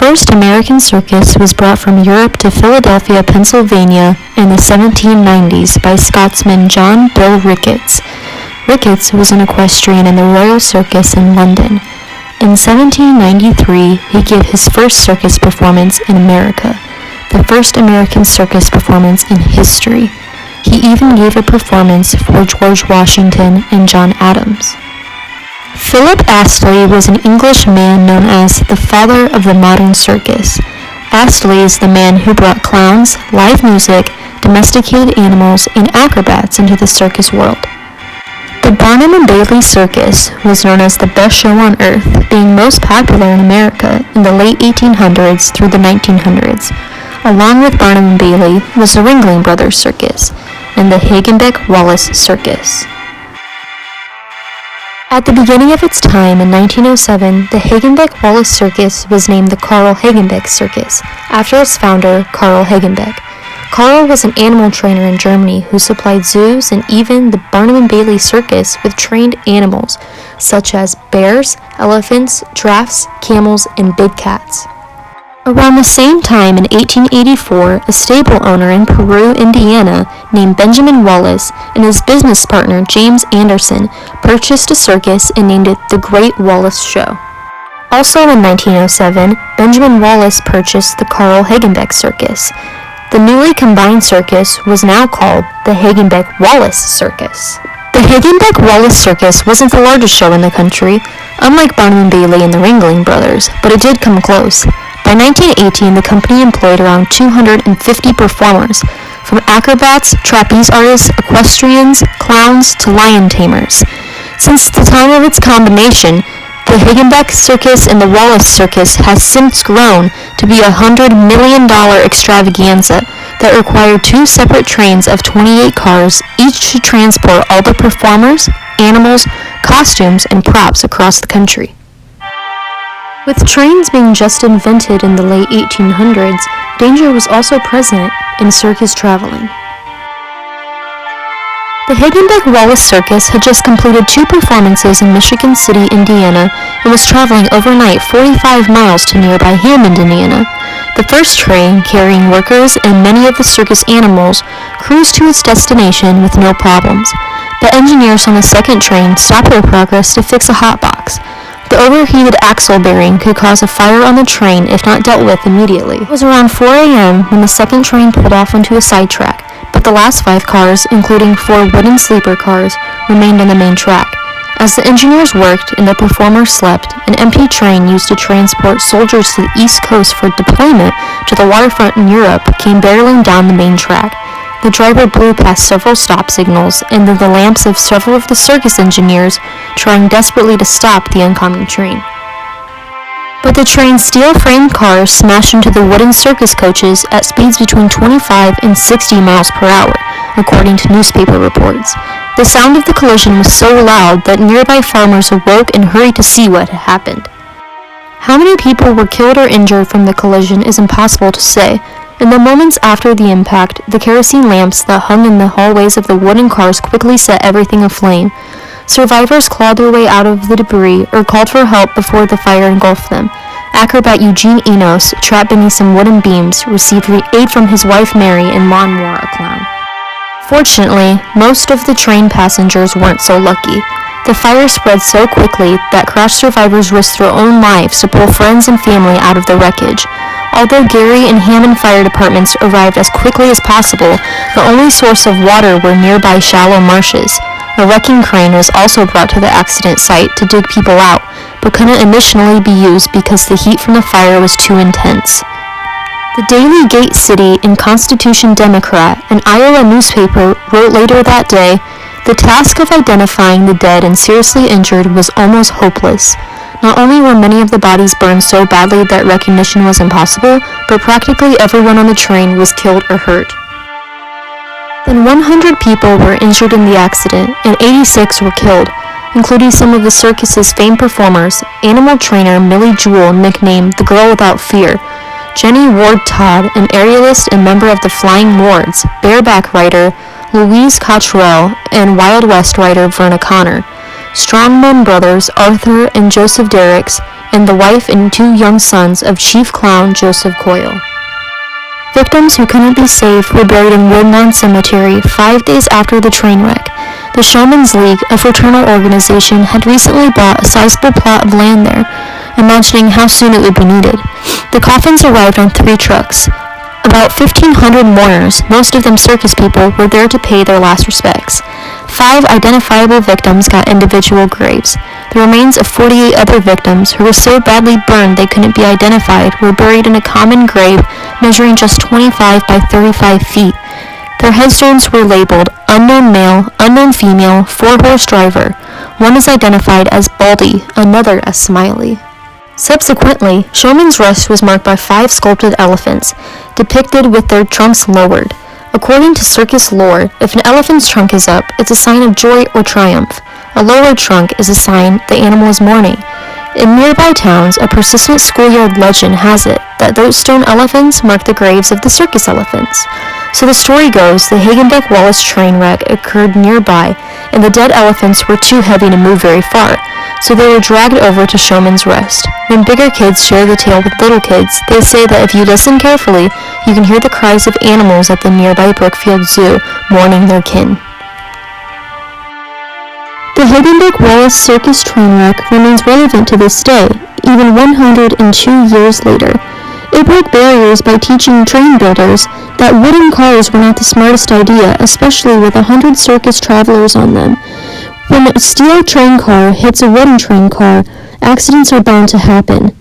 first American circus was brought from Europe to Philadelphia, Pennsylvania in the 1790s by Scotsman John Bill Ricketts. Ricketts was an equestrian in the Royal Circus in London. In 1793, he gave his first circus performance in America, the first American circus performance in history. He even gave a performance for George Washington and John Adams. Philip Astley was an English man known as the father of the modern circus. Astley is the man who brought clowns, live music, domesticated animals, and acrobats into the circus world. The Barnum and Bailey Circus was known as the best show on earth, being most popular in America in the late 1800s through the 1900s. Along with Barnum and Bailey was the Ringling Brothers Circus and the Hagenbeck-Wallace Circus. At the beginning of its time in 1907, the Hagenbeck-Wallace Circus was named the Carl Hagenbeck Circus, after its founder, Carl Hagenbeck. Carl was an animal trainer in Germany who supplied zoos and even the Barnum and Bailey Circus with trained animals, such as bears, elephants, giraffes, camels, and big cats. Around the same time in 1884, a stable owner in Peru, Indiana, named Benjamin Wallace and his business partner James Anderson purchased a circus and named it the Great Wallace Show. Also in 1907, Benjamin Wallace purchased the Carl Hagenbeck Circus. The newly combined circus was now called the Hagenbeck-Wallace Circus. The Hagenbeck-Wallace Circus wasn't the largest show in the country, unlike Barnum and Bailey and the Ringling Brothers, but it did come close. By 1918, the company employed around 250 performers, from acrobats, trapeze artists, equestrians, clowns, to lion tamers. Since the time of its combination, the Hagenbeck Circus and the Wallace Circus has since grown to be a $100 million extravaganza that required two separate trains of 28 cars, each to transport all the performers, animals, costumes, and props across the country. With trains being just invented in the late 1800s, danger was also present in circus traveling. The Hagenbeck-Wallace Circus had just completed two performances in Michigan City, Indiana, and was traveling overnight 45 miles to nearby Hammond, Indiana. The first train, carrying workers and many of the circus animals, cruised to its destination with no problems. The engineers on the second train stopped their progress to fix a hot box. The overheated axle bearing could cause a fire on the train if not dealt with immediately. It was around 4 a.m. when the second train pulled off onto a sidetrack, but the last 5 cars, including 4 wooden sleeper cars, remained on the main track. As the engineers worked and the performers slept, an empty train used to transport soldiers to the East Coast for deployment to the waterfront in Europe came barreling down the main track. The driver blew past several stop signals, and then the lamps of several of the circus engineers trying desperately to stop the oncoming train. But the train's steel-framed cars smashed into the wooden circus coaches at speeds between 25 and 60 miles per hour, according to newspaper reports. The sound of the collision was so loud that nearby farmers awoke and hurried to see what had happened. How many people were killed or injured from the collision is impossible to say. In the moments after the impact, the kerosene lamps that hung in the hallways of the wooden cars quickly set everything aflame. Survivors clawed their way out of the debris or called for help before the fire engulfed them. Acrobat Eugene Enos, trapped beneath some wooden beams, received aid from his wife Mary and Lawnmower, a clown. Fortunately, most of the train passengers weren't so lucky. The fire spread so quickly that crash survivors risked their own lives to pull friends and family out of the wreckage. Although Gary and Hammond fire departments arrived as quickly as possible, the only source of water were nearby shallow marshes. A wrecking crane was also brought to the accident site to dig people out, but couldn't initially be used because the heat from the fire was too intense. The Daily Gate City and Constitution Democrat, an Iowa newspaper, wrote later that day, "The task of identifying the dead and seriously injured was almost hopeless. Not only were many of the bodies burned so badly that recognition was impossible, but practically everyone on the train was killed or hurt." Then 100 people were injured in the accident, and 86 were killed, including some of the circus's famed performers, animal trainer Millie Jewell, nicknamed the Girl Without Fear, Jenny Ward Todd, an aerialist and member of the Flying Wards, bareback rider Louise Cottrell, and Wild West rider Verna Connor, strongman brothers Arthur and Joseph Derricks, and the wife and 2 young sons of Chief Clown Joseph Coyle. Victims who couldn't be saved were buried in Woodlawn Cemetery 5 days after the train wreck. The Showmen's League, a fraternal organization, had recently bought a sizable plot of land there, imagining how soon it would be needed. The coffins arrived on 3 trucks. About 1,500 mourners, most of them circus people, were there to pay their last respects. 5 identifiable victims got individual graves. The remains of 48 other victims, who were so badly burned they couldn't be identified, were buried in a common grave measuring just 25 by 35 feet. Their headstones were labeled Unknown Male, Unknown Female, 4-horse driver. One is identified as Baldy, another as Smiley. Subsequently, Showman's Rest was marked by 5 sculpted elephants, depicted with their trunks lowered. According to circus lore, if an elephant's trunk is up, it's a sign of joy or triumph. A lowered trunk is a sign the animal is mourning. In nearby towns, a persistent schoolyard legend has it that those stone elephants mark the graves of the circus elephants. So the story goes, the Hagenbeck-Wallace train wreck occurred nearby, and the dead elephants were too heavy to move very far, so they were dragged over to Showman's Rest. When bigger kids share the tale with little kids, they say that if you listen carefully, you can hear the cries of animals at the nearby Brookfield Zoo mourning their kin. The Hagenbeck-Wallace circus train wreck remains relevant to this day, even 102 years later. It broke barriers by teaching train builders that wooden cars were not the smartest idea, especially with 100 circus travelers on them. When a steel train car hits a wooden train car, accidents are bound to happen.